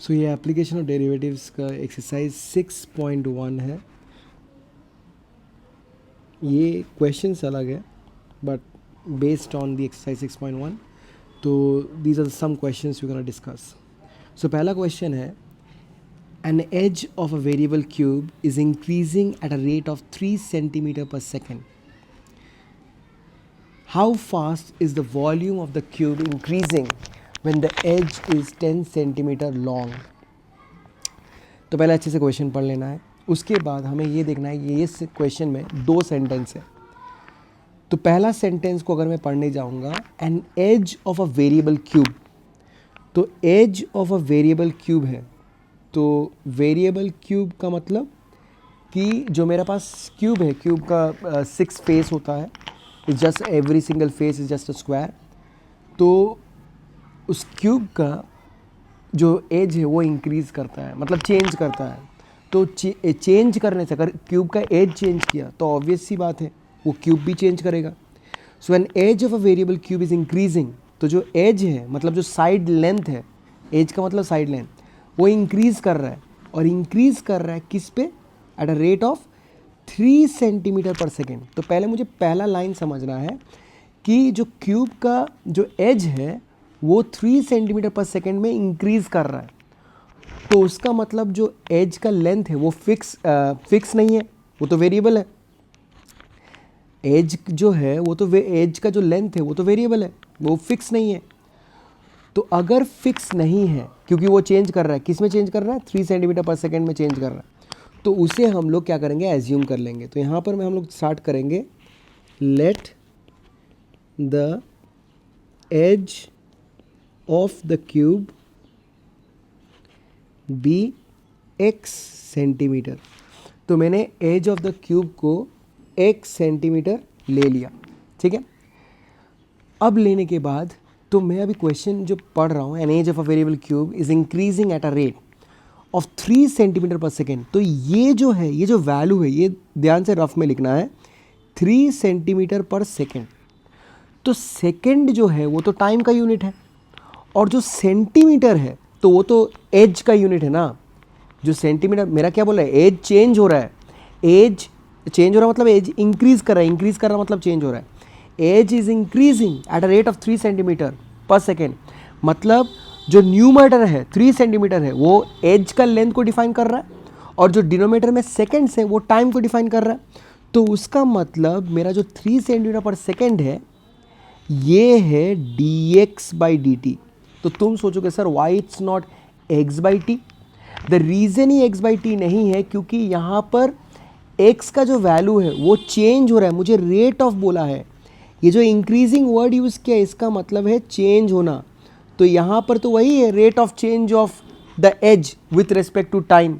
सो ये application of derivatives का exercise 6.1 है. ये क्वेश्चंस अलग है but based on the exercise 6.1. तो these are some questions we gonna discuss. So पहला क्वेश्चन है, an edge of a variable cube is increasing at a rate of 3 centimeter per second. How fast is the volume of the cube increasing when the edge is 10 centimeter long? तो पहले अच्छे से question पढ़ लेना है. उसके बाद हमें ये देखना है कि इस क्वेश्चन में दो सेंटेंस है. तो पहला सेंटेंस को अगर मैं पढ़ने जाऊंगा, an edge of a variable cube. तो edge of a variable cube है. तो वेरिएबल क्यूब का मतलब कि जो मेरे पास क्यूब है, क्यूब का 6 फेस होता है. It's just every single phase is just a square. तो उस क्यूब का जो एज है वो इंक्रीज़ करता है, मतलब चेंज करता है. तो चेंज करने से अगर क्यूब का एज चेंज किया तो ऑब्वियस सी बात है वो क्यूब भी चेंज करेगा. So an edge of a variable cube is increasing. तो जो एज है मतलब जो साइड लेंथ है, एज का मतलब साइड लेंथ, वो इंक्रीज़ कर रहा है. और इंक्रीज़ कर रहा है किस पे? Eight a rate of 3 centimetre per second. तो पहले मुझे पहला लाइन समझना है कि जो क्यूब का जो एज है वो 3 सेंटीमीटर पर सेकेंड में इंक्रीज़ कर रहा है. तो उसका मतलब जो एज का लेंथ है वो फिक्स नहीं है, वो तो वेरिएबल है. एज जो है वो तो एज का जो लेंथ है वो तो वेरिएबल है, वो फिक्स नहीं है. तो अगर फिक्स नहीं है, क्योंकि वो चेंज कर रहा है, किस में चेंज कर रहा है? 3 सेंटीमीटर पर सेकेंड में चेंज कर रहा है. तो उसे हम लोग क्या करेंगे? एज्यूम कर लेंगे. तो यहाँ पर हम लोग स्टार्ट करेंगे, let the edge of the cube be x centimetre. तो मैंने एज ऑफ द क्यूब को x सेंटीमीटर ले लिया. ठीक है. अब लेने के बाद तो मैं अभी क्वेश्चन जो पढ़ रहा हूँ, an edge of a variable cube is increasing at a rate of 3 centimetre per second. तो ये जो है, ये जो वैल्यू है, ये ध्यान से रफ में लिखना है, 3 सेंटीमीटर पर सेकेंड. तो सेकेंड जो है वो तो टाइम का यूनिट है, और जो सेंटीमीटर है तो वो तो एज का यूनिट है ना. जो सेंटीमीटर, मेरा क्या बोल रहा है? एज चेंज हो रहा है. एज चेंज हो रहा है मतलब एज इंक्रीज कर रहा है. इंक्रीज कर रहा मतलब चेंज हो रहा है. Edge is increasing at a rate of 3 centimetre per second. मतलब जो न्यूमरेटर है 3 सेंटीमीटर है वो एज का लेंथ को डिफाइन कर रहा है, और जो डिनोमीटर में सेकेंड्स है वो टाइम को डिफाइन कर रहा है. तो उसका मतलब मेरा जो 3 सेंटीमीटर पर सेकेंड है ये है dx बाई dt. तो तुम सोचोगे sir why it's not x by T. The reason he x by T नहीं है क्योंकि यहाँ पर x का जो वैल्यू है वो चेंज हो रहा है. मुझे रेट ऑफ बोला है. ये जो इंक्रीजिंग वर्ड यूज़ किया इसका मतलब है चेंज होना. तो यहाँ पर तो वही है, rate of change of the edge with respect to time,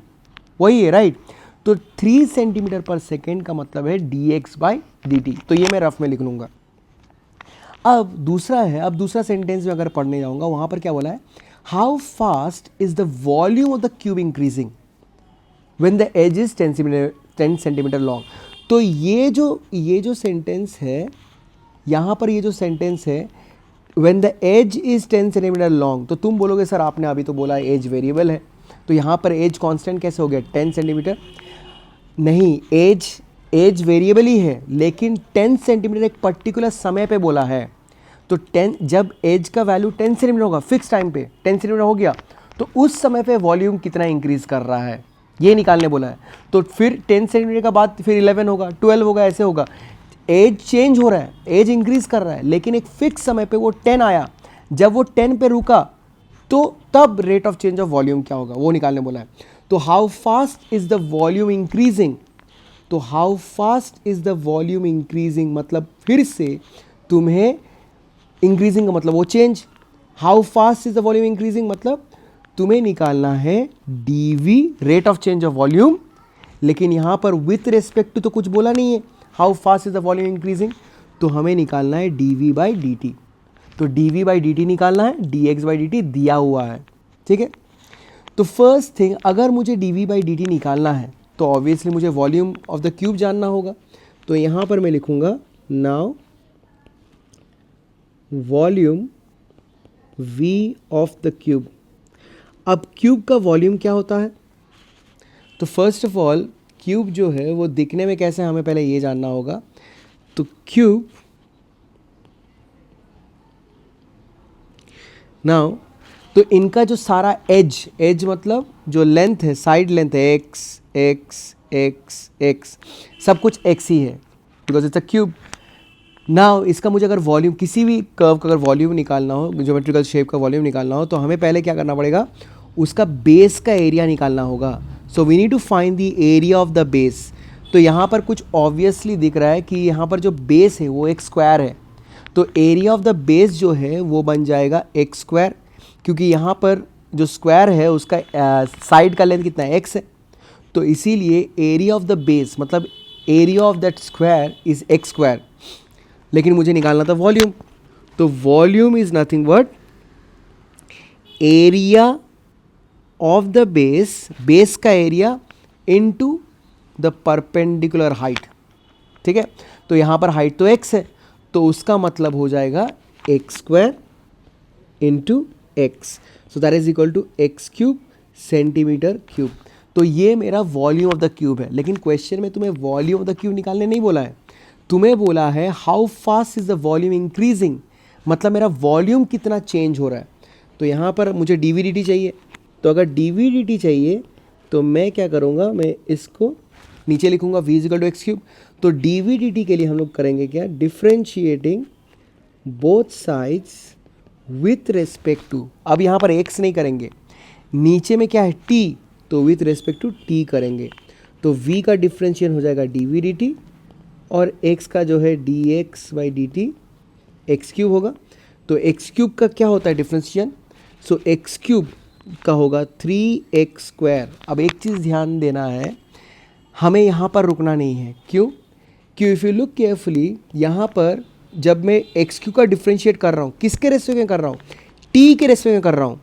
वही है राइट. तो 3 सेंटीमीटर पर सेकेंड का मतलब है dx बाई dt. तो ये मैं रफ में लिख लूँगा. अब दूसरा है, अब दूसरा सेंटेंस में अगर पढ़ने जाऊंगा वहां पर क्या बोला है? How fast is the volume of the cube increasing when the edge is 10 centimetre long. तो ये जो सेंटेंस है, यहाँ पर ये जो सेंटेंस है when the edge is 10 centimetre long, तो तुम बोलोगे सर आपने अभी तो बोला एज वेरिएबल है, तो यहाँ पर एज कांस्टेंट कैसे हो गया 10 सेंटीमीटर? नहीं, एज वेरिएबल ही है, लेकिन 10 सेंटीमीटर एक पर्टिकुलर समय पे बोला है. तो 10, जब एज का वैल्यू 10 सेंटीमीटर होगा फिक्स टाइम पे 10 सेंटीमीटर हो गया, तो उस समय पे वॉल्यूम कितना इंक्रीज कर रहा है ये निकालने बोला है. तो फिर 10 सेंटीमीटर का बाद फिर 11 होगा, 12 होगा, ऐसे होगा. एज चेंज हो रहा है, एज इंक्रीज कर रहा है, लेकिन एक फिक्स समय पे वो 10 आया. जब वो 10 पे रुका तो तब rate of change of volume क्या होगा वो निकालने बोला है. तो how fast is the volume increasing. तो how fast is the volume increasing मतलब फिर से तुम्हें इंक्रीजिंग का मतलब वो change. How fast is the volume increasing मतलब तुम्हें निकालना है dv rate of change of volume, लेकिन यहां पर विथ रेस्पेक्ट टू तो कुछ बोला नहीं है. How fast is the volume increasing, तो हमें निकालना है dv बाई dt. तो dv बाई dt निकालना है, dx बाई dt दिया हुआ है. ठीक है. तो फर्स्ट थिंग, अगर मुझे dv बाई dt निकालना है तो ऑब्वियसली मुझे वॉल्यूम ऑफ द क्यूब जानना होगा. तो यहां पर मैं लिखूंगा now volume v of the cube. अब क्यूब का वॉल्यूम क्या होता है? तो फर्स्ट ऑफ ऑल क्यूब जो है वो दिखने में कैसे, हमें पहले ये जानना होगा। तो क्यूब, नाउ तो इनका जो सारा एज मतलब जो लेंथ है, साइड लेंथ है, एक्स एक्स एक्स एक्स, सब कुछ एक्स ही है because it's a cube. Now इसका मुझे अगर वॉल्यूम, किसी भी कर्व का अगर वॉल्यूम निकालना हो, ज्योमेट्रिकल शेप का वॉल्यूम निकालना हो, तो हमें पहले क्या करना पड़ेगा, उसका बेस का एरिया निकालना होगा। So we need to find the area of the base. तो यहाँ पर कुछ ऑब्वियसली दिख रहा है कि यहाँ पर जो बेस है वो एक स्क्वायर है, तो एरिया ऑफ द बेस जो है वो बन जाएगा एक्स स्क्वायर, क्योंकि यहाँ पर जो स्क्वायर है उसका साइड का लेंथ कितना है, एक्स है। तो इसीलिए एरिया ऑफ द बेस मतलब area of that square is X square. लेकिन मुझे निकालना था वॉल्यूम, तो volume is nothing but area of the base, base का area into the perpendicular height. ठीक है, तो यहाँ पर हाइट तो एक्स है, तो उसका मतलब हो जाएगा x square into x, so that is equal to x cube centimetre cube. तो ये मेरा वॉल्यूम ऑफ द क्यूब है। लेकिन क्वेश्चन में तुम्हें वॉल्यूम ऑफ द क्यूब निकालने नहीं बोला है, तुम्हें बोला है how fast is the volume increasing, मतलब मेरा वॉल्यूम कितना चेंज हो रहा है। तो यहाँ पर मुझे डी वी डी टी चाहिए, तो अगर डी वी डी टी चाहिए तो मैं क्या करूँगा, मैं इसको नीचे लिखूँगा v equal to x cube. तो डी वी डी टी के लिए हम लोग करेंगे क्या, differentiating both sides with respect to, अब यहाँ पर x नहीं करेंगे, नीचे में क्या है t, तो विथ रेस्पेक्ट टू t करेंगे। तो v का डिफ्रेंशिएशन हो जाएगा डी वी डी टी, और x का जो है D x by D T x cube होगा। तो एक्स क्यूब का क्या होता है डिफ्रेंशिएशन, सो एक्स क्यूब का होगा 3x स्क्वायर। अब एक चीज़ ध्यान देना है, हमें यहाँ पर रुकना नहीं है, क्यों, क्यों इफ़ यू लुक केयरफुली, यहाँ पर जब मैं एक्स क्यूब का डिफ्रेंशिएट कर रहा हूँ, किसके रेस्पेक्ट में कर रहा हूँ, टी के रेस्पेक्ट में कर रहा हूँ।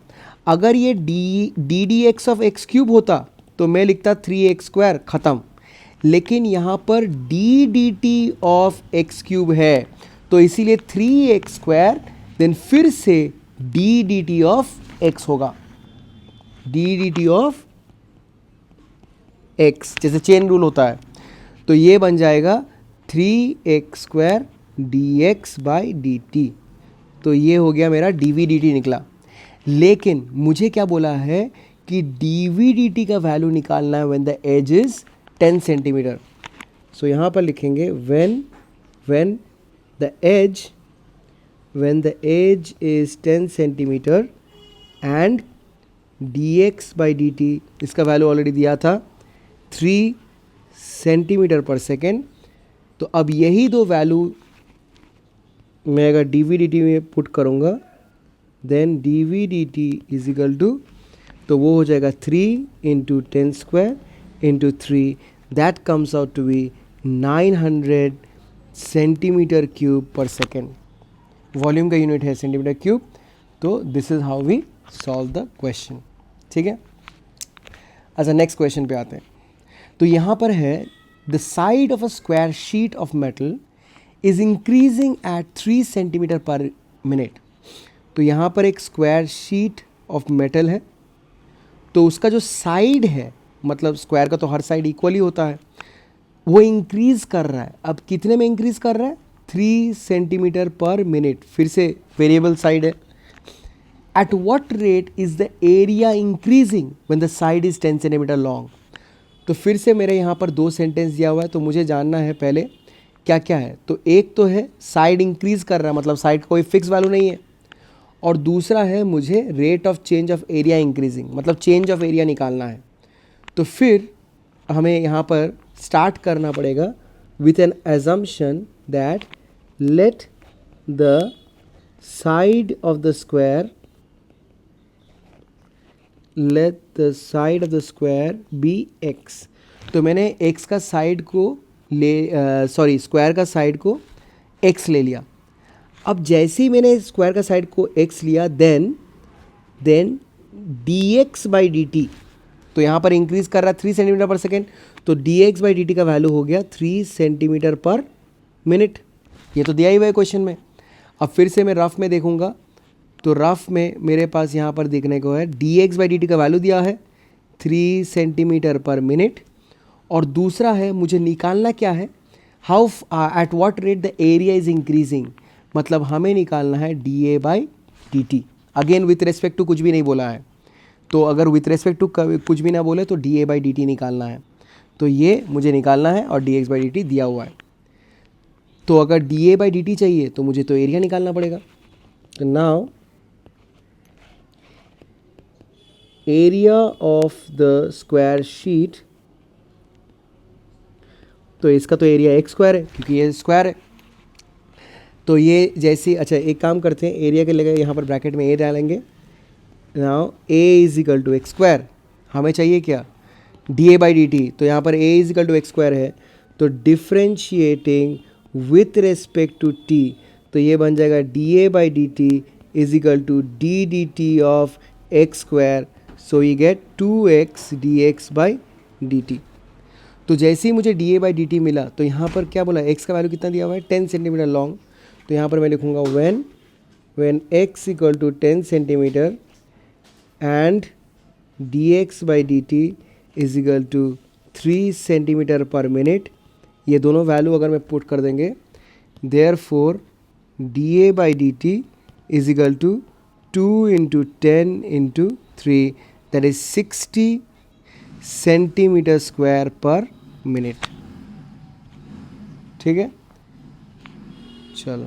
अगर ये D x of x cube होता तो मैं लिखता 3x स्क्वायर, ख़त्म। लेकिन यहाँ पर D T of x cube है, तो इसीलिए 3x स्क्वायर, देन फिर से डी टी ऑफ एक्स होगा, डी टी ऑफ एक्स, जैसे चेन रूल होता है। तो ये बन जाएगा 3x square D x by D T. तो ये हो गया मेरा डी वी डी टी निकला। लेकिन मुझे क्या बोला है कि डी वी डी टी का वैल्यू निकालना है when the edge is 10 centimetre. सो यहाँ पर लिखेंगे when the edge is 10 centimetre and dx by dt, इसका वैल्यू ऑलरेडी दिया था 3 सेंटीमीटर पर सेकेंड। तो अब यही दो वैल्यू मैं अगर डी वी डी टी में पुट करूँगा, then d we D t is equal to, तो वो हो जाएगा 3 into 10 square into 3, that comes out to be 900 centimetre cube per second. Volume का यूनिट है सेंटीमीटर क्यूब। तो this is how we solve the question. ठीक है, अच्छा नेक्स्ट क्वेश्चन पे आते हैं। तो यहाँ पर है the side of a square sheet of metal is increasing eight 3 centimetre per minute. तो यहाँ पर एक स्क्वायर शीट ऑफ मेटल है, तो उसका जो साइड है, मतलब स्क्वायर का तो हर साइड इक्वली होता है, वो इंक्रीज़ कर रहा है। अब कितने में इंक्रीज़ कर रहा है, 3 सेंटीमीटर पर मिनट, फिर से वेरिएबल साइड है। At what rate is the area increasing when the side is 10 centimetre long. तो फिर से मेरे यहाँ पर 2 सेंटेंस दिया हुआ है, तो मुझे जानना है पहले क्या क्या है। तो एक तो है साइड इंक्रीज़ कर रहा है, मतलब साइड का कोई फिक्स वैल्यू नहीं है, और दूसरा है मुझे rate of change of area increasing, मतलब चेंज ऑफ एरिया निकालना है। तो फिर हमें यहाँ पर स्टार्ट करना पड़ेगा with an assumption that let the side of the square be x। तो मैंने x का साइड को स्क्वायर का साइड को x ले लिया। अब जैसे ही मैंने स्क्वायर का साइड को x लिया, देन dx बाई dt, तो यहाँ पर इंक्रीज कर रहा है 3 सेंटीमीटर पर सेकेंड, तो dx बाई dt का वैल्यू हो गया 3 सेंटीमीटर पर मिनट। ये तो दिया ही हुआ है क्वेश्चन में। अब फिर से मैं रफ में देखूंगा, तो रफ में मेरे पास यहाँ पर देखने को है dx/dt का वैल्यू दिया है 3 सेंटीमीटर पर मिनट, और दूसरा है मुझे निकालना क्या है, how at what rate the area is increasing, मतलब हमें निकालना है dA/dt। Again with respect to कुछ भी नहीं बोला है, तो अगर विथ रेस्पेक्ट टू कुछ भी ना बोले तो dA/dt निकालना है, तो ये मुझे निकालना है और dx/dt दिया हुआ है। तो अगर dA/dt चाहिए तो मुझे तो एरिया निकालना पड़ेगा। तो now area of the square sheet, तो इसका तो एरिया x स्क्वायर है क्योंकि ये स्क्वायर है। तो ये जैसे, अच्छा एक काम करते हैं, एरिया के लिए यहाँ पर ब्रैकेट में a डालेंगे। Now a is equal to x square, हमें चाहिए क्या, dA/dt, तो यहाँ पर a is equal to x square है, तो differentiating with respect to t, तो ये बन जाएगा dA/dt is equal to ddt of x square, so you get 2x dx/dt। तो जैसे ही मुझे dA/dt मिला तो यहाँ पर क्या बोला, x का वैल्यू कितना दिया हुआ है 10 सेंटीमीटर लॉन्ग, तो यहाँ पर मैं लिखूँगा when x equal to 10 centimetre and dx/dt is equal to 3 centimetre per minute, ये दोनों वैल्यू अगर मैं पुट कर देंगे, therefore dA/dt is equal to 2 × 10 × 3, that is 60 centimetre square per minute. ठीक है, चलो।